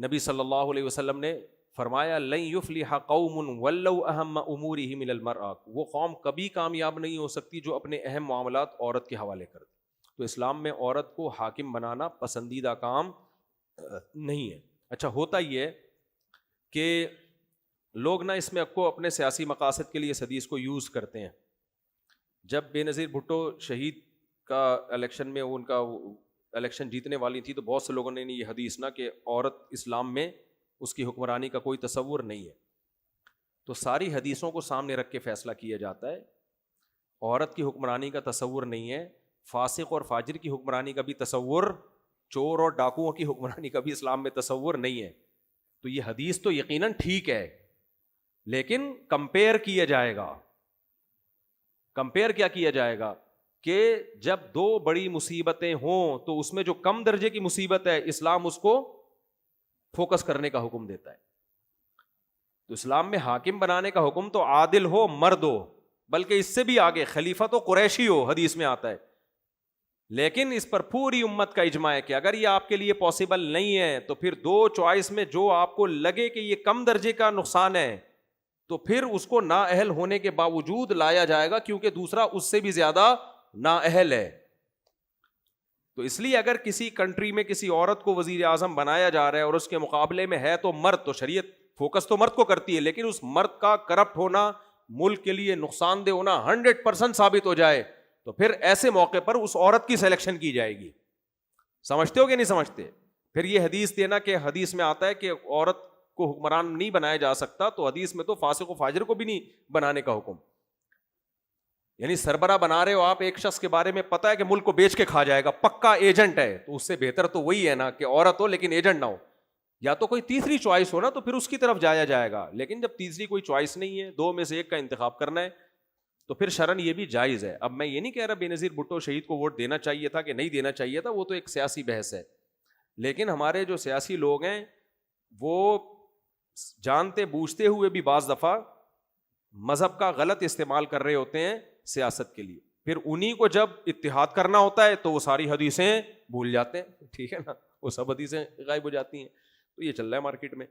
نبی صلی اللہ علیہ وسلم نے فرمایا لن یفلح قوم ولوا اہم امورہم الی المرأة، وہ قوم کبھی کامیاب نہیں ہو سکتی جو اپنے اہم معاملات عورت کے حوالے کر دے. تو اسلام میں عورت کو حاکم بنانا پسندیدہ کام نہیں ہے. اچھا، ہوتا یہ ہے کہ لوگ نا اس میں کو اپنے سیاسی مقاصد کے لیے اس حدیث کو یوز کرتے ہیں. جب بے نظیر بھٹو شہید کا الیکشن میں ان کا الیکشن جیتنے والی تھی تو بہت سے لوگوں نے یہ حدیث نا کہ عورت اسلام میں اس کی حکمرانی کا کوئی تصور نہیں ہے، تو ساری حدیثوں کو سامنے رکھ کے فیصلہ کیا جاتا ہے. عورت کی حکمرانی کا تصور نہیں ہے، فاسق اور فاجر کی حکمرانی کا بھی تصور، چور اور ڈاکوؤں کی حکمرانی کا بھی اسلام میں تصور نہیں ہے. تو یہ حدیث تو یقیناً ٹھیک ہے، لیکن کمپیئر کیا جائے گا. کمپیئر کیا کیا جائے گا کہ جب دو بڑی مصیبتیں ہوں تو اس میں جو کم درجے کی مصیبت ہے اسلام اس کو فوکس کرنے کا حکم دیتا ہے. تو اسلام میں حاکم بنانے کا حکم تو عادل ہو، مرد ہو، بلکہ اس سے بھی آگے خلیفہ تو قریشی ہو، حدیث میں آتا ہے. لیکن اس پر پوری امت کا اجماع ہے کہ اگر یہ آپ کے لیے پاسبل نہیں ہے تو پھر دو چوائس میں جو آپ کو لگے کہ یہ کم درجے کا نقصان ہے تو پھر اس کو نااہل ہونے کے باوجود لایا جائے گا، کیونکہ دوسرا اس سے بھی زیادہ نااہل ہے. تو اس لیے اگر کسی کنٹری میں کسی عورت کو وزیر اعظم بنایا جا رہا ہے اور اس کے مقابلے میں ہے تو مرد، تو شریعت فوکس تو مرد کو کرتی ہے، لیکن اس مرد کا کرپٹ ہونا، ملک کے لیے نقصان دہ ہونا 100% ثابت ہو جائے تو پھر ایسے موقع پر اس عورت کی سلیکشن کی جائے گی. سمجھتے ہو کہ نہیں سمجھتے؟ پھر یہ حدیث دینا کہ حدیث میں آتا ہے کہ عورت کو حکمران نہیں بنایا جا سکتا، تو حدیث میں تو فاسق و فاجر کو بھی نہیں بنانے کا حکم. یعنی سربراہ بنا رہے ہو آپ ایک شخص کے بارے میں پتا ہے کہ ملک کو بیچ کے کھا جائے گا، پکا ایجنٹ ہے، تو اس سے بہتر تو وہی ہے نا کہ عورت ہو لیکن ایجنٹ نہ ہو. یا تو کوئی تیسری چوائس ہو نا تو پھر اس کی طرف جایا جائے گا، لیکن جب تیسری کوئی چوائس نہیں ہے، دو میں سے ایک کا انتخاب کرنا ہے تو پھر شرعاً یہ بھی جائز ہے. اب میں یہ نہیں کہہ رہا بے نظیر بھٹو شہید کو ووٹ دینا چاہیے تھا کہ نہیں دینا چاہیے تھا، وہ تو ایک سیاسی بحث ہے. لیکن ہمارے جو سیاسی لوگ ہیں وہ جانتے بوجھتے ہوئے بھی بعض دفعہ مذہب کا غلط استعمال کر رہے ہوتے ہیں سیاست کے لیے. پھر انہی کو جب اتحاد کرنا ہوتا ہے تو وہ ساری حدیثیں بھول جاتے ہیں. ٹھیک ہے نا، وہ سب حدیثیں غائب ہو جاتی ہیں. تو یہ چل رہا ہے مارکیٹ میں.